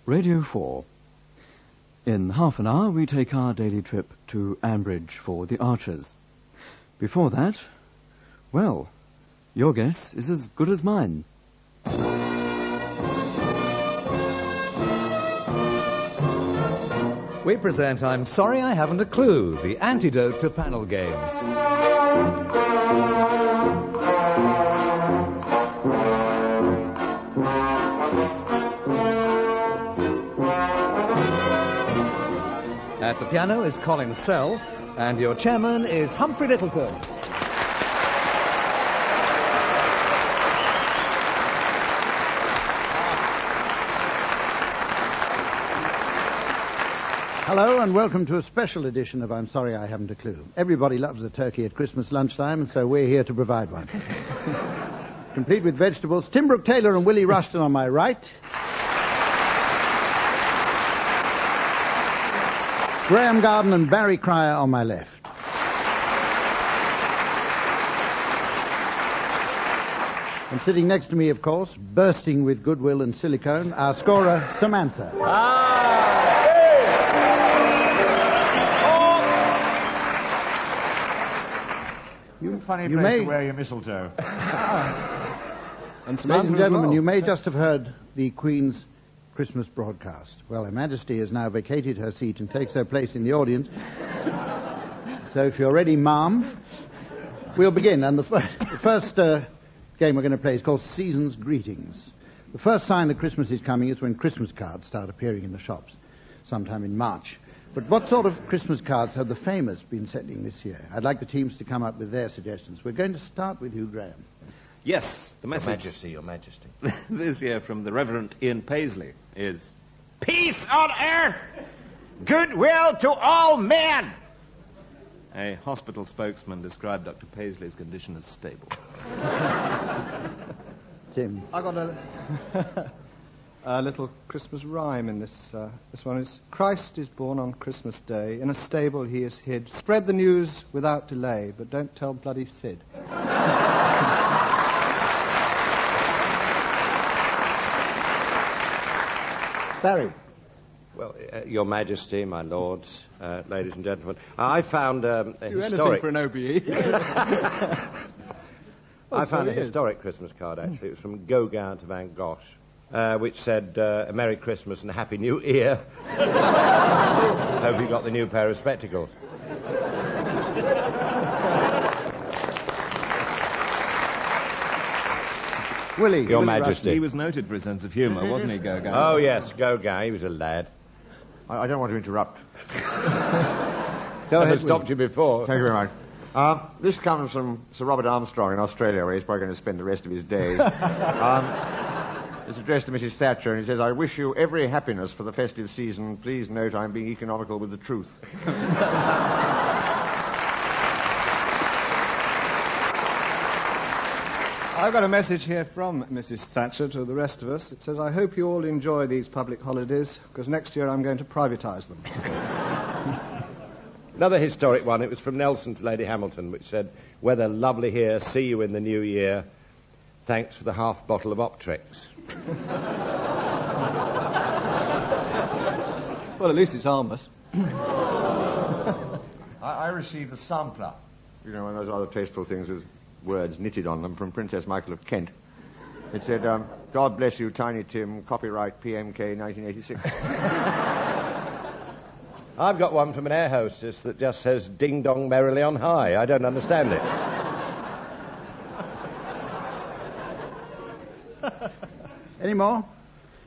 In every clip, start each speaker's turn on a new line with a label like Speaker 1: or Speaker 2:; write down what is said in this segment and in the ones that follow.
Speaker 1: Radio 4. In half an hour, we take our daily trip to Ambridge for the Archers. Before that, well, your guess is as good as mine.
Speaker 2: We present I'm Sorry I Haven't a Clue, the antidote to panel games. At the piano is Colin Sell, and your chairman is Humphrey Lyttelton.
Speaker 3: Hello and welcome to a special edition of I'm Sorry I Haven't a Clue. Everybody loves a turkey at Christmas lunchtime, and so we're here to provide one. Complete with vegetables, Tim Brooke-Taylor and Willie Rushton on my right. Graeme Garden and Barry Cryer on my left. And sitting next to me, of course, bursting with goodwill and silicone, our scorer, Samantha.
Speaker 4: Funny place to wear your mistletoe.
Speaker 3: And ladies and gentlemen, you may just have heard the Queen's Christmas broadcast. Well, Her Majesty has now vacated her seat and takes her place in the audience. So if you're ready, ma'am, we'll begin. And the first game we're going to play is called Season's Greetings. The first sign that Christmas is coming is when Christmas cards start appearing in the shops, sometime in March. But what sort of Christmas cards have the famous been sending this year? I'd like the teams to come up with their suggestions. We're going to start with you, Graeme.
Speaker 5: Yes, the message.
Speaker 6: Your Majesty.
Speaker 5: This year from the Reverend Ian Paisley is peace on earth, goodwill to all men. A hospital spokesman described Dr. Paisley's condition as stable.
Speaker 3: Tim.
Speaker 7: I got a little Christmas rhyme in this. This one is, Christ is born on Christmas Day. In a stable he is hid. Spread the news without delay, but don't tell bloody Sid.
Speaker 3: Barry.
Speaker 6: Well, Your Majesty, my lords, ladies and gentlemen, I found a historic...
Speaker 7: for an OBE.
Speaker 6: I found a historic Christmas card, actually. It was from Gauguin to Van Gogh, which said, a Merry Christmas and a Happy New Year. Hope you got the new pair of spectacles.
Speaker 3: Willie.
Speaker 6: Your Majesty.
Speaker 5: He was noted for his sense of humour, wasn't he, Gauguin?
Speaker 6: Oh, yes, Gauguin. He was a lad.
Speaker 4: I don't want to interrupt.
Speaker 3: Go ahead,
Speaker 6: I've stopped you before.
Speaker 4: Thank you very much. This comes from Sir Robert Armstrong in Australia, where he's probably going to spend the rest of his days. It's addressed to Mrs. Thatcher, and he says, I wish you every happiness for the festive season. Please note I'm being economical with the truth.
Speaker 7: I've got a message here from Mrs. Thatcher to the rest of us. It says, I hope you all enjoy these public holidays, because next year I'm going to privatise them.
Speaker 6: Another historic one. It was from Nelson to Lady Hamilton, which said, weather lovely here, see you in the new year. Thanks for the half bottle of Optrex.
Speaker 7: Well, at least it's harmless.
Speaker 4: I received a sampler. You know, one of those other tasteful things with words knitted on them from Princess Michael of Kent. It said, God bless you, Tiny Tim, copyright PMK 1986.
Speaker 6: I've got one from an air hostess that just says, ding dong merrily on high. I don't understand it.
Speaker 3: Any more?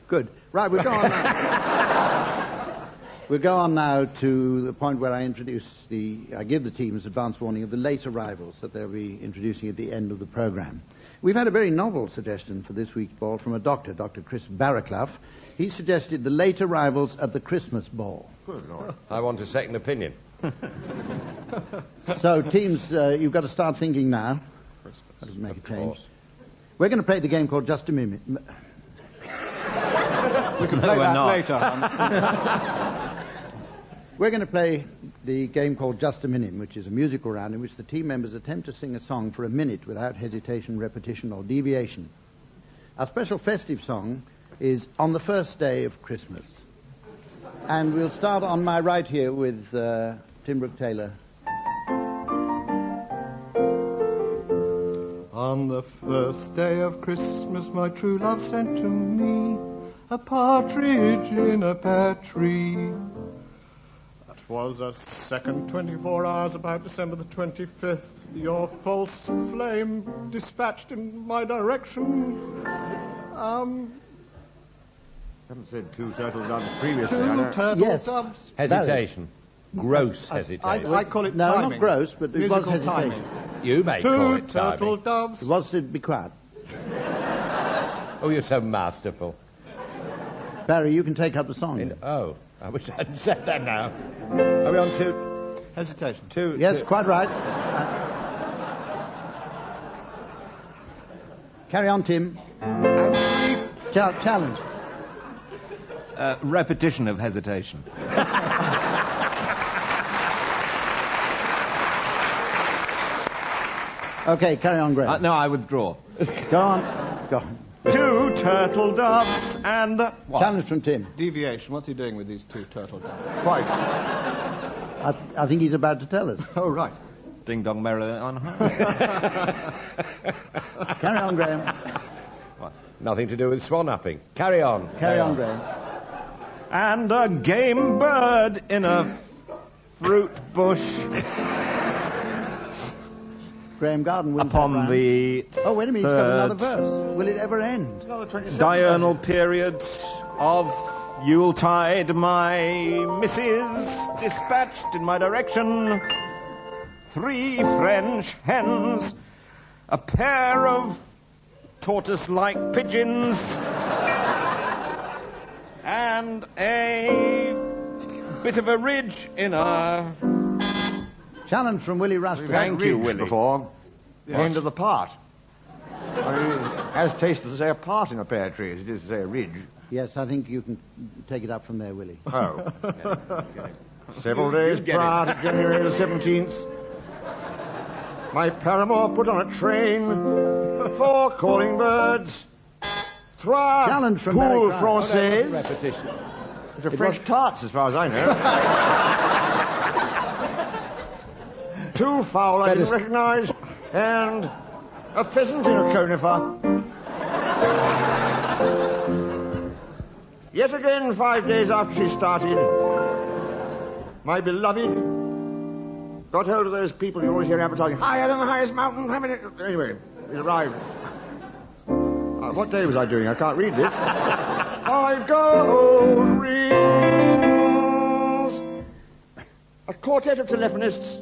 Speaker 3: Good. Right, we'll go on now. We'll go on now to the point where I give the teams advance warning of the late arrivals that they'll be introducing at the end of the programme. We've had a very novel suggestion for this week's ball from a doctor, Dr. Chris Barraclough. He suggested the late arrivals at the Christmas ball.
Speaker 4: Good Lord.
Speaker 6: I want a second opinion.
Speaker 3: So, teams, you've got to start thinking now. That doesn't make a change.
Speaker 6: Course.
Speaker 3: We're going to play the game called Just a Minute.
Speaker 7: We can play that later.
Speaker 3: We're going to play the game called Just a Minute, which is a musical round in which the team members attempt to sing a song for a minute without hesitation, repetition, or deviation. Our special festive song is On the First Day of Christmas. And we'll start on my right here with Tim Brooke-Taylor.
Speaker 7: On the first day of Christmas, my true love sent to me a partridge in a pear tree. That was a second 24 hours, about December the 25th. Your false flame dispatched in my direction.
Speaker 4: Haven't said two turtle doves previously.
Speaker 7: Two turtle doves.
Speaker 6: Hesitation. Gross hesitation.
Speaker 7: I call it
Speaker 3: No,
Speaker 7: timing.
Speaker 3: not gross, but it was
Speaker 7: Musical
Speaker 3: hesitation.
Speaker 7: timing.
Speaker 6: You may call
Speaker 7: Two
Speaker 6: it
Speaker 7: turtle
Speaker 6: timing.
Speaker 7: doves.
Speaker 3: It was to be quiet.
Speaker 6: Oh, you're so masterful.
Speaker 3: Barry, you can take up the song.
Speaker 6: Oh, I wish I'd said that now. Are we on two?
Speaker 7: Hesitation.
Speaker 6: Two.
Speaker 3: Yes, quite right. Carry on, Tim. Challenge.
Speaker 5: Repetition of hesitation.
Speaker 3: Okay, carry on, Graeme.
Speaker 5: No, I withdraw.
Speaker 3: Go on. Go on.
Speaker 5: Two turtle doves and... what?
Speaker 3: Challenge from Tim.
Speaker 7: Deviation. What's he doing with these two turtle doves?
Speaker 3: Quite. I think he's about to tell us.
Speaker 7: Oh, right.
Speaker 5: Ding dong merrily on high.
Speaker 3: Carry on, Graeme.
Speaker 6: Nothing to do with swan upping. Carry on.
Speaker 3: Carry on, Graeme.
Speaker 5: And a game bird in a fruit bush
Speaker 3: Graham Garden wins that
Speaker 5: upon
Speaker 3: round.
Speaker 5: the
Speaker 3: Oh, wait a minute, he's got another verse. Will it ever end?
Speaker 5: diurnal period of Yuletide. My missus dispatched in my direction 3 French hens, a pair of tortoise-like pigeons, and a bit of a ridge in a...
Speaker 3: Challenge from Willie Rushton.
Speaker 5: Thank you, Willie.
Speaker 4: Before. End of the part. I mean, as tasteless to say a part in a pear tree as it is to say a ridge.
Speaker 3: Yes, I think you can take it up from there, Willie.
Speaker 4: Oh. Several days prior to January the 17th, my paramour put on a train 4 calling birds, 3
Speaker 3: Challenge from
Speaker 4: poules
Speaker 3: Barry Grant.
Speaker 4: françaises,
Speaker 6: Repetition.
Speaker 4: which are French tarts as far as I know. 2 fowl I didn't recognise, and a pheasant in a conifer. Yet again, 5 days after she started, my beloved got hold of those people you always hear advertising, higher than the highest mountain. Anyway, it arrived. What day was I doing? I can't read this. 5 gold rings. A quartet of telephonists.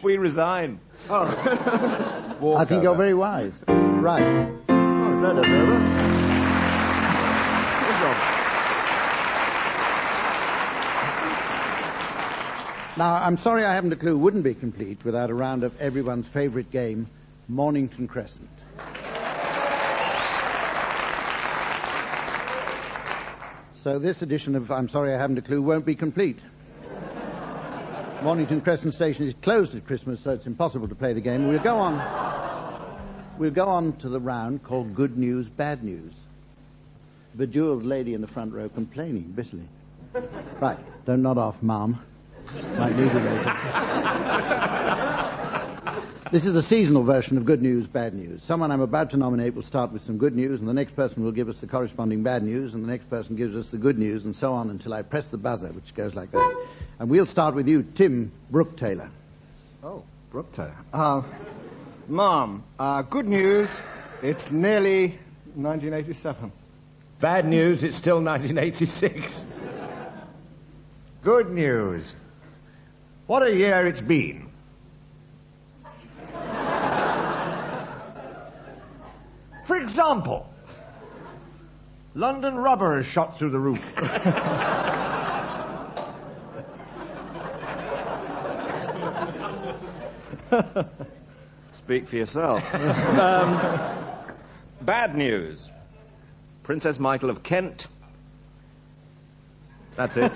Speaker 5: We resign.
Speaker 3: I think you're very wise. Right. Now, I'm sorry I haven't a clue. Wouldn't be complete without a round of everyone's favourite game, Mornington Crescent. So this edition of I'm Sorry I Haven't a Clue won't be complete. Mornington Crescent Station is closed at Christmas, so it's impossible to play the game. We'll go on to the round called Good News, Bad News. Bejeweled lady in the front row complaining bitterly. Right, don't nod off, Mum. Might need you later. This is a seasonal version of Good News, Bad News. Someone I'm about to nominate will start with some good news, and the next person will give us the corresponding bad news, and the next person gives us the good news, and so on until I press the buzzer, which goes like that. And we'll start with you, Tim Brooke-Taylor.
Speaker 7: Oh, Brooke-Taylor. Mom, good news, it's nearly 1987.
Speaker 6: Bad news, it's still 1986.
Speaker 4: Good news. What a year it's been. For example, London rubber has shot through the roof.
Speaker 5: Speak for yourself. Bad news. Princess Michael of Kent. That's it.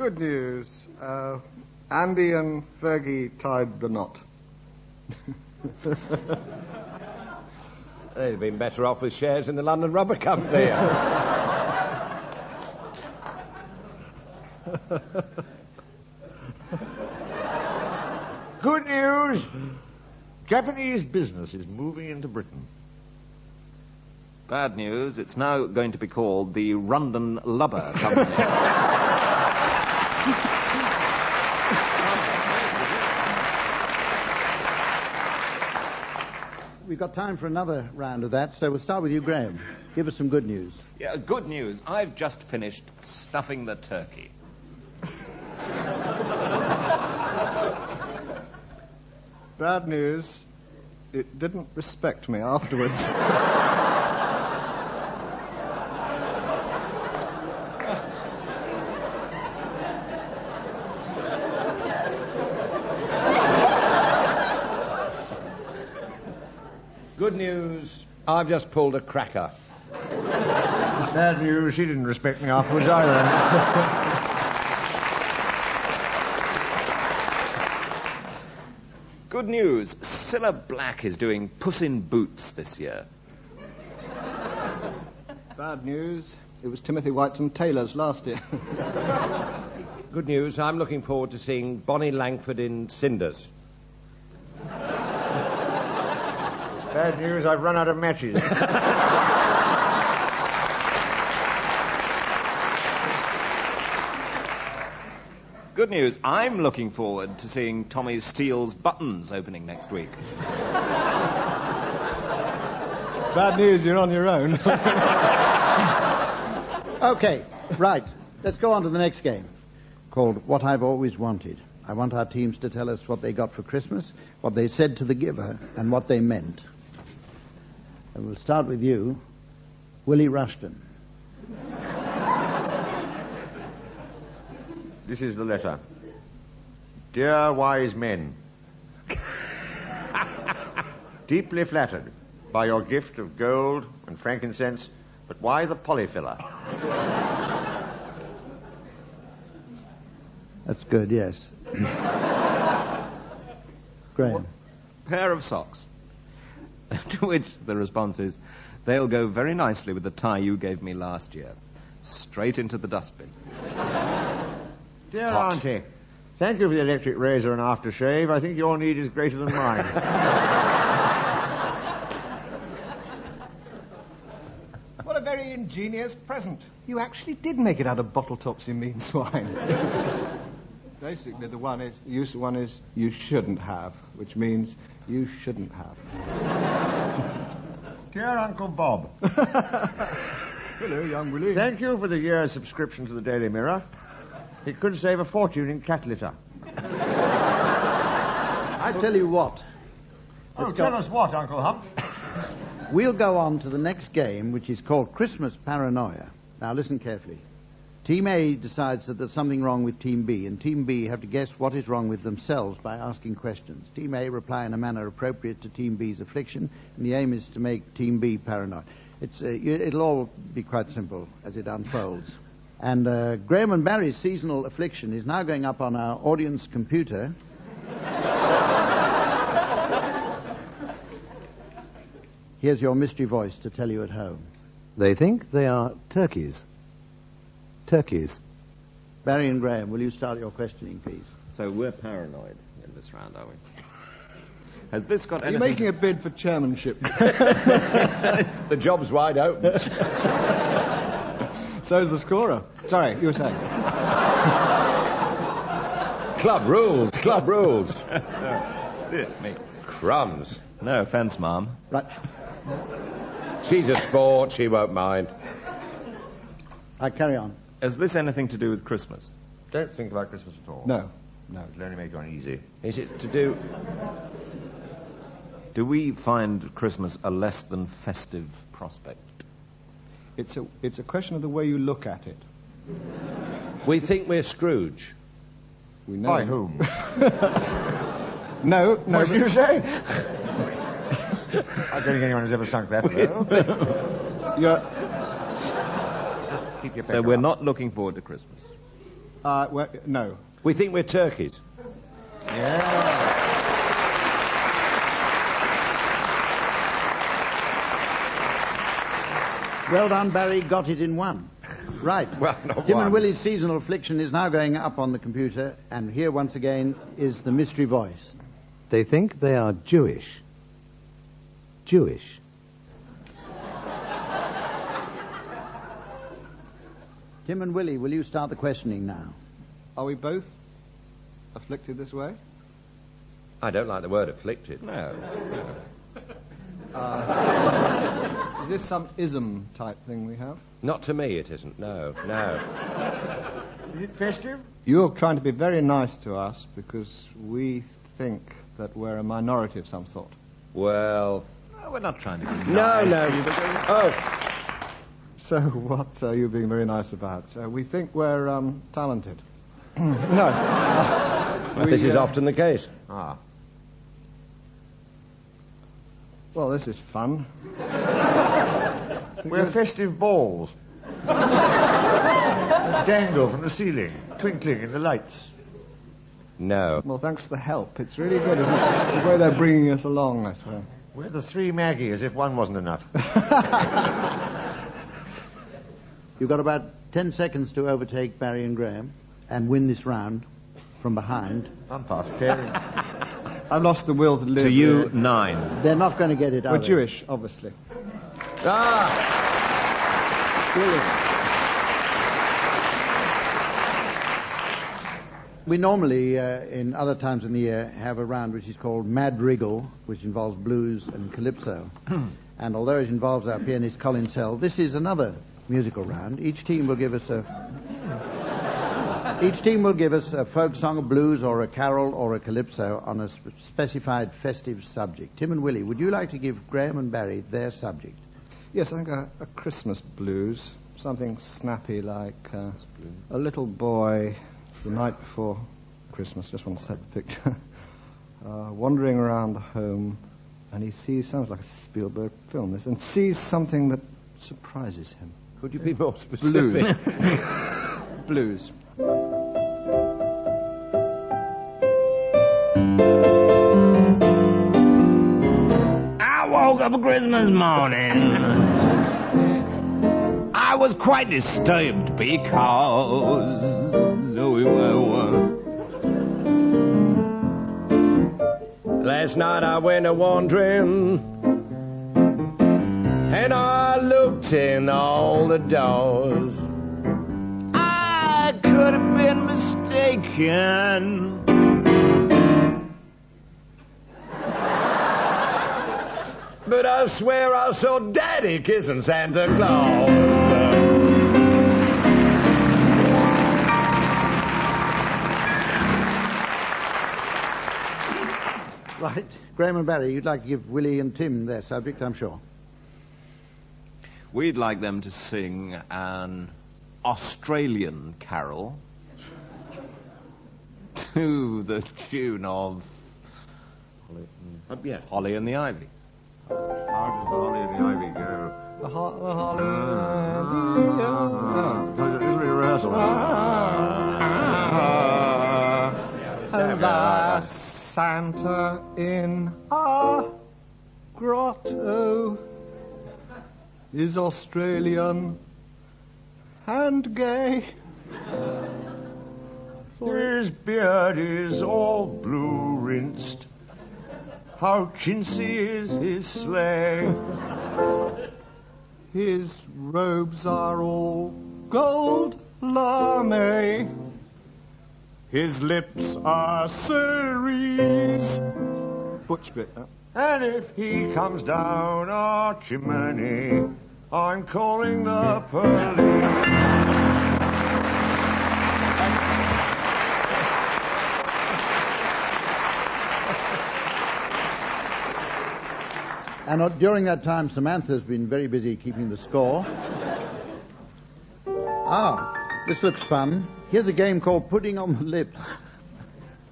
Speaker 7: Good news. Andy and Fergie tied the knot.
Speaker 6: They'd have been better off with shares in the London Rubber Company.
Speaker 4: Good news. Japanese business is moving into Britain.
Speaker 5: Bad news, it's now going to be called the London Lubber Company.
Speaker 3: We've got time for another round of that, so we'll start with you, Graeme. Give us some good news.
Speaker 5: Yeah, good news. I've just finished stuffing the turkey.
Speaker 7: Bad news. It didn't respect me afterwards.
Speaker 6: Good news, I've just pulled a cracker.
Speaker 4: Bad news, she didn't respect me afterwards either.
Speaker 5: Good news, Cilla Black is doing Puss in Boots this year.
Speaker 7: Bad news. It was Timothy White's and Taylor's last year.
Speaker 6: Good news, I'm looking forward to seeing Bonnie Langford in Cinders.
Speaker 4: Bad news, I've run out of matches.
Speaker 5: Good news, I'm looking forward to seeing Tommy Steele's Buttons opening next week.
Speaker 7: Bad news, you're on your own.
Speaker 3: Okay, right. Let's go on to the next game, called What I've Always Wanted. I want our teams to tell us what they got for Christmas, what they said to the giver, and what they meant. And we'll start with you, Willie Rushton.
Speaker 4: This is the letter. Dear wise men, deeply flattered by your gift of gold and frankincense, but why the polyfiller?
Speaker 3: That's good, yes. Graeme.
Speaker 5: Pair of socks. To which the response is, they'll go very nicely with the tie you gave me last year. Straight into the dustbin.
Speaker 4: Dear Auntie, thank you for the electric razor and aftershave. I think your need is greater than mine.
Speaker 7: What a very ingenious present. You actually did make it out of bottle tops, you mean swine. Basically, the one is you shouldn't have, which means you shouldn't have.
Speaker 4: Dear Uncle Bob.
Speaker 7: Hello, young Willie.
Speaker 4: Thank you for the year's subscription to the Daily Mirror. It could save a fortune in cat litter.
Speaker 3: I tell you what.
Speaker 4: Tell us what, Uncle Hump?
Speaker 3: We'll go on to the next game, which is called Christmas Paranoia. Now, listen carefully. Team A decides that there's something wrong with Team B, and Team B have to guess what is wrong with themselves by asking questions. Team A reply in a manner appropriate to Team B's affliction, and the aim is to make Team B paranoid. It'll all be quite simple as it unfolds. And Graeme and Barry's seasonal affliction is now going up on our audience computer. Here's your mystery voice to tell you at home.
Speaker 8: They think they are turkeys. Turkeys.
Speaker 3: Barry and Graeme, will you start your questioning, please?
Speaker 5: So we're paranoid in this round, are we? Has this got
Speaker 7: Are you
Speaker 5: anything...
Speaker 7: making a bid for chairmanship?
Speaker 6: The job's wide open.
Speaker 7: So's the scorer. Sorry, you were saying.
Speaker 6: Club rules, club rules.
Speaker 5: Dear me.
Speaker 6: Crumbs.
Speaker 5: No offence, Mum.
Speaker 3: Right.
Speaker 6: She's a sport, she won't mind.
Speaker 3: Carry on.
Speaker 5: Has this anything to do with Christmas?
Speaker 4: Don't think about Christmas at all.
Speaker 7: No.
Speaker 4: It'll only make you uneasy.
Speaker 6: Is it to do...
Speaker 5: Do we find Christmas a less than festive prospect?
Speaker 7: It's a question of the way you look at it.
Speaker 6: We think we're Scrooge.
Speaker 7: We know.
Speaker 4: By whom?
Speaker 7: No.
Speaker 4: What did you say? I don't think anyone has ever sunk that low.
Speaker 7: You're...
Speaker 4: Keep your
Speaker 5: So
Speaker 4: pecker
Speaker 5: we're
Speaker 4: up.
Speaker 5: not looking forward to Christmas.
Speaker 7: No.
Speaker 6: We think we're turkeys.
Speaker 3: Yeah. Well done, Barry. Got it in one. Right.
Speaker 6: Well, not
Speaker 3: Tim
Speaker 6: one.
Speaker 3: and Willie's seasonal affliction is now going up on the computer, and here once again is the mystery voice.
Speaker 8: They think they are Jewish. Jewish.
Speaker 3: Tim and Willie, will you start the questioning now?
Speaker 7: Are we both afflicted this way?
Speaker 6: I don't like the word afflicted.
Speaker 5: No.
Speaker 7: Is this some ism type thing we have?
Speaker 6: Not to me, it isn't. No.
Speaker 4: Is it festive?
Speaker 7: You're trying to be very nice to us because we think that we're a minority of some sort.
Speaker 6: Well,
Speaker 5: No, we're not trying to be
Speaker 6: no.
Speaker 5: nice.
Speaker 6: Oh,
Speaker 7: So what are you being very nice about? We think we're talented. No.
Speaker 6: this is often the case.
Speaker 4: Ah.
Speaker 7: Well, this is fun.
Speaker 4: We're festive balls. Dangle from the ceiling, twinkling in the lights.
Speaker 6: No.
Speaker 7: Well, thanks for the help. It's really good, isn't it? The way they're bringing us along, I swear.
Speaker 4: We're the three Maggie, as if one wasn't enough.
Speaker 3: You've got about 10 seconds to overtake Barry and Graeme and win this round from behind.
Speaker 4: I'm past 10.
Speaker 7: I've lost the will to live.
Speaker 5: To you, 9.
Speaker 3: They're not going to get it, are
Speaker 7: We're
Speaker 3: they?
Speaker 7: Jewish, obviously. We normally, in other times in the year, have a round which is called Mad Wriggle, which involves blues and calypso. And although it involves our pianist Colin, this is another musical round. Each team will give us a folk song, a blues, or a carol, or a calypso on a specified festive subject. Tim and Willie, would you like to give Graeme and Barry their subject? Yes, I think a Christmas blues. Something snappy like a little boy the night before Christmas, just want to set the picture, wandering around the home, and he sounds like a Spielberg film, this, and sees something that surprises him.
Speaker 6: Could you be more specific?
Speaker 7: Blues.
Speaker 9: I woke up Christmas morning. I was quite disturbed because
Speaker 6: Last night I went a-wandering, and I looked in all the doors.
Speaker 9: I could have been mistaken.
Speaker 6: But I swear I saw Daddy kissing Santa Claus.
Speaker 3: Right. Graeme and Barry, you'd like to give Willie and Tim their subject, I'm sure.
Speaker 5: We'd like them to sing an Australian carol to the tune of Holly and the Ivy.
Speaker 4: How does the Holly and the Ivy go?
Speaker 7: The holly.
Speaker 4: It'll be a rehearsal.
Speaker 7: The Santa in a grotto is Australian and gay.
Speaker 4: His beard is all blue rinsed. How chintzy is his sleigh.
Speaker 7: His robes are all gold lame. His lips are cerise. Butch bit, huh?
Speaker 4: And if he comes down our chimney, I'm calling the police.
Speaker 3: And during that time, Samantha's been very busy keeping the score. This looks fun. Here's a game called Pudding on the Lips.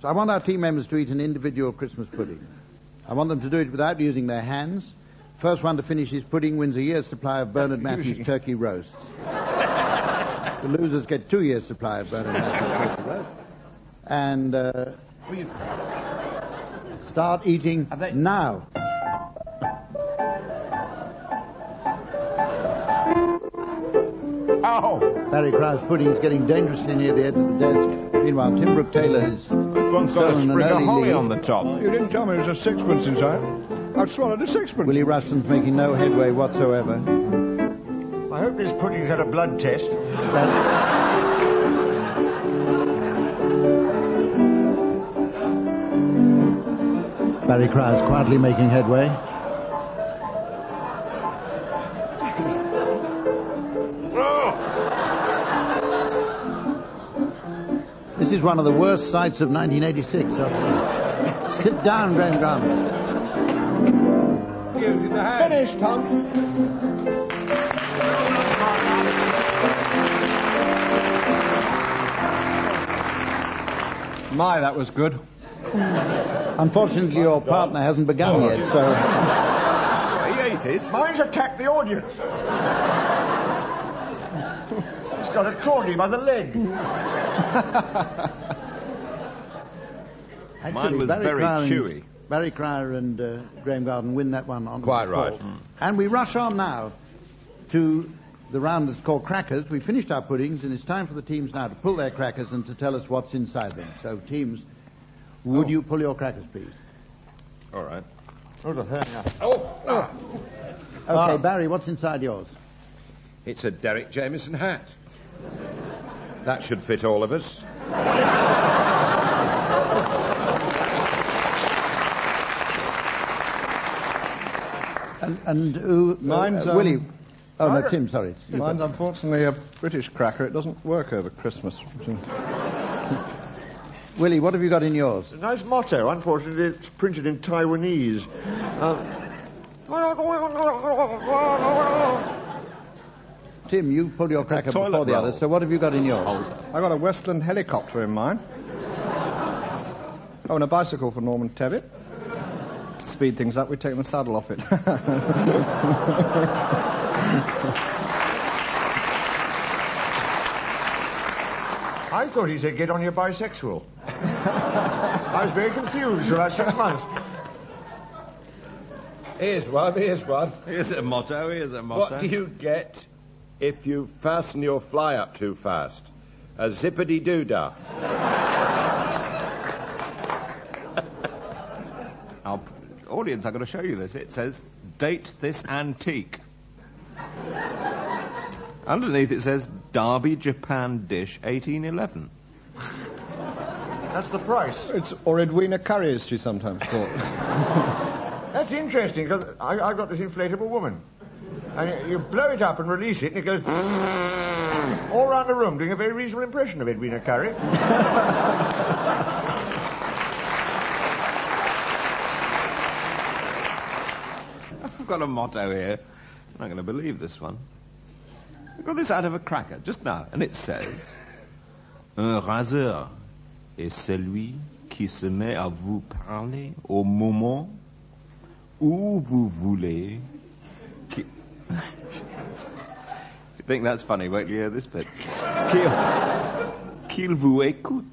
Speaker 3: So I want our team members to eat an individual Christmas pudding. I want them to do it without using their hands. First one to finish his pudding wins a year's supply of Bernard Matthews turkey roasts. The losers get 2 years' supply of butter and mashed and start eating now.
Speaker 9: Oh!
Speaker 3: Barry Crow's pudding is getting dangerously near the edge of the desk. Meanwhile, Tim Brooke-Taylor is
Speaker 9: This one's got a
Speaker 3: stolen an
Speaker 9: sprig of
Speaker 3: early
Speaker 9: holly
Speaker 3: lead.
Speaker 9: on the top.
Speaker 10: You didn't tell me there was a sixpence inside. I've swallowed a sixpence.
Speaker 3: Willie Rushton's making no headway whatsoever.
Speaker 4: I hope this pudding's had a blood test.
Speaker 3: Barry Crow's quietly making headway. This is one of the worst sights of 1986. Sit down, Graeme.
Speaker 10: Finished, Tom. My, that was good.
Speaker 3: Unfortunately, your partner hasn't begun yet, so...
Speaker 4: He ate it. Mine's attacked the audience. He's got a corny by the leg.
Speaker 5: Mine was very chewy.
Speaker 3: Barry Cryer and Graeme Garden win that one on
Speaker 6: Quite
Speaker 3: default.
Speaker 6: right.
Speaker 3: And we rush on now to the round that's called crackers. We finished our puddings, and it's time for the teams now to pull their crackers and to tell us what's inside them. So, teams, would you pull your crackers, please?
Speaker 5: All right.
Speaker 3: Okay, Barry, what's inside yours?
Speaker 6: It's a Derek Jameson hat. That should fit all of us.
Speaker 3: And who?
Speaker 10: Mine's,
Speaker 3: Willie. Oh, no, Tim, sorry.
Speaker 10: Mine's unfortunately a British cracker. It doesn't work over Christmas.
Speaker 3: Willie, what have you got in yours?
Speaker 4: A nice motto. Unfortunately, it's printed in Taiwanese.
Speaker 3: Tim, you pulled your cracker
Speaker 5: toilet
Speaker 3: before the
Speaker 5: roll.
Speaker 3: others, so what have you got in yours?
Speaker 10: I got a Westland helicopter in mine. Oh, and a bicycle for Norman Tebbit. To speed things up, we've taken the saddle off it.
Speaker 4: I thought he said, get on your bisexual. I was very confused for about 6 months.
Speaker 6: Here's one.
Speaker 5: Here's a motto.
Speaker 6: What do you get if you fasten your fly up too fast? A zippity-doo-dah.
Speaker 5: Our audience, I've got to show you this. It says, date this antique. Underneath it says, Derby Japan dish 1811.
Speaker 4: That's the price.
Speaker 10: It's or Edwina Curry, as she's sometimes called.
Speaker 4: That's interesting, because I've got this inflatable woman. And you blow it up and release it, and it goes all around the room, doing a very reasonable impression of Edwina Curry.
Speaker 5: I've got a motto here. I'm not going to believe this one. I got this out of a cracker just now, and it says, Un raseur est celui qui se met à vous parler au moment où vous voulez. You think that's funny? Wait till you hear this bit. Qu'il vous écoute.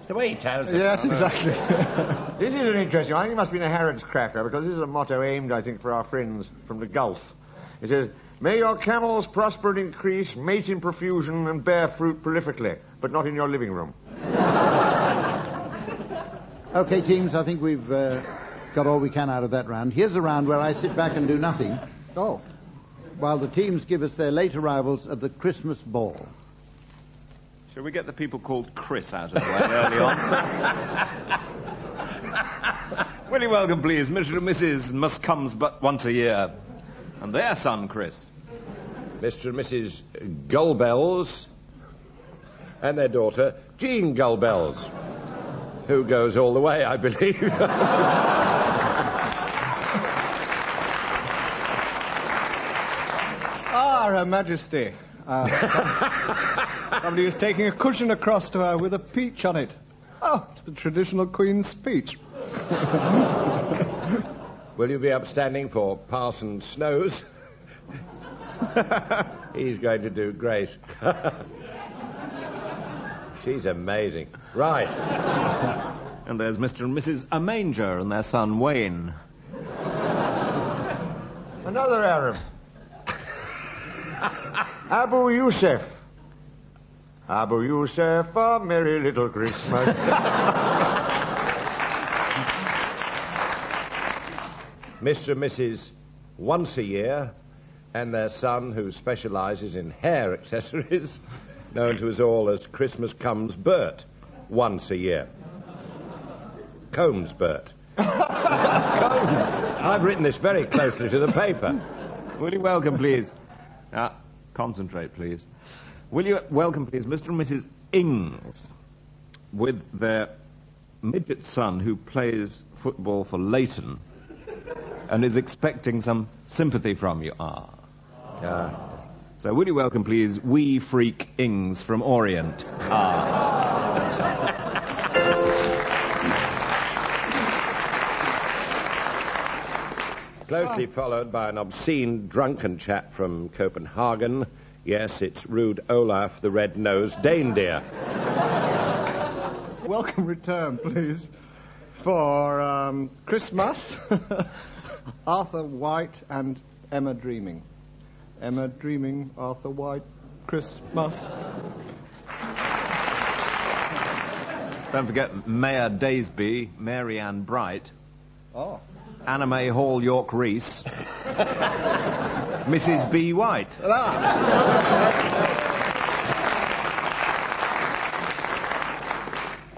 Speaker 6: The way he tells it.
Speaker 10: Yes, exactly.
Speaker 4: This is an interesting one. I think it must have been a Harrods cracker, because this is a motto aimed, I think, for our friends from the Gulf. It says, may your camels prosper and increase, mate in profusion, and bear fruit prolifically, but not in your living room.
Speaker 3: Okay, teams, I think we've got all we can out of that round. Here's a round where I sit back and do nothing.
Speaker 10: Oh.
Speaker 3: While the teams give us their late arrivals at the Christmas ball.
Speaker 5: Shall we get the people called Chris out of the way early on? Willie, welcome, please. Mr. and Mrs. must comes but once a year. And their son, Chris.
Speaker 6: Mr. and Mrs. Gullbells and their daughter, Jean Gullbells, who goes all the way, I believe.
Speaker 10: Her Majesty. Somebody was taking a cushion across to her with a peach on it. Oh, it's the traditional Queen's speech.
Speaker 6: Will you be upstanding for Parson Snows? He's going to do Grace. She's amazing. Right.
Speaker 5: And there's Mr. and Mrs. Amanger and their son Wayne.
Speaker 4: Another Arab. Abu Yusuf. Abu Yusuf, a merry little Christmas.
Speaker 6: Mr. and Mrs. Once a Year and their son, who specialises in hair accessories, known to us all as Christmas Comes Bert, once a year. Combs Bert. I've written this very closely to the paper.
Speaker 5: Will you welcome, please? Concentrate, please. Will you welcome, please, Mr. and Mrs. Ings, with their midget son who plays football for Lyttelton and is expecting some sympathy from you. So will you welcome, please, wee freak Ings from Orient.
Speaker 6: Closely followed by an obscene drunken chap from Copenhagen. Yes, it's rude Olaf the Red-Nosed Reindeer.
Speaker 7: Welcome return, please, for Christmas. Arthur White and Emma Dreaming. Emma Dreaming, Arthur White, Christmas.
Speaker 5: Don't forget Mayor Daysby, Mary Ann Bright.
Speaker 7: Oh.
Speaker 5: Anna May Hall York Reese. Mrs. B. White.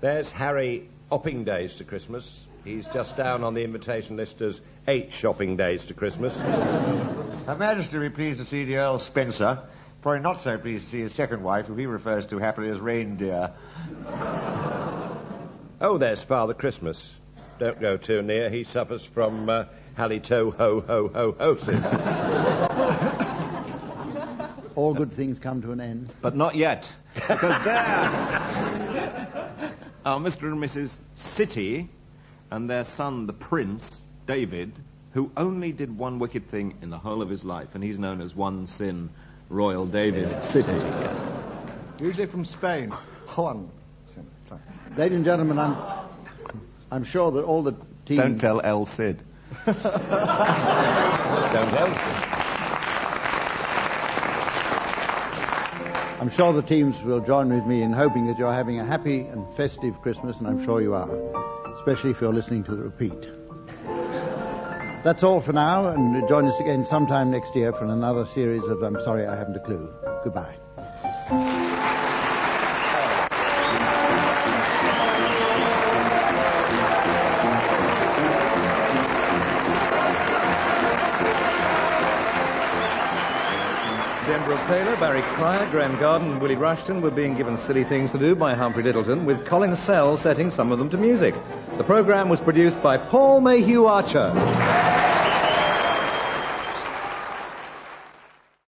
Speaker 6: There's Harry Opping Days to Christmas. He's just down on the invitation list as 8 shopping days to Christmas.
Speaker 4: Her Majesty will be pleased to see the Earl Spencer. Probably not so pleased to see his second wife, who he refers to happily as Reindeer.
Speaker 6: Oh, there's Father Christmas. Don't go too near. He suffers from halitoho-ho-ho-hosis.
Speaker 3: All good things come to an end.
Speaker 5: But not yet. Because there are Mr. and Mrs. City and their son, the Prince, David, who only did one wicked thing in the whole of his life, and he's known as One Sin, Royal David City.
Speaker 7: Usually from Spain. Juan.
Speaker 3: Ladies and gentlemen, I'm sure that all the teams...
Speaker 5: Don't tell El Cid.
Speaker 6: Don't tell.
Speaker 3: I'm sure the teams will join with me in hoping that you're having a happy and festive Christmas, and I'm sure you are, especially if you're listening to the repeat. That's all for now, and join us again sometime next year for another series of I'm Sorry I Haven't a Clue. Goodbye.
Speaker 2: Brooke-Taylor, Barry Cryer, Graeme Garden and Willie Rushton were being given silly things to do by Humphrey Lyttelton, with Colin setting some of them to music. The programme was produced by Paul Mayhew-Archer.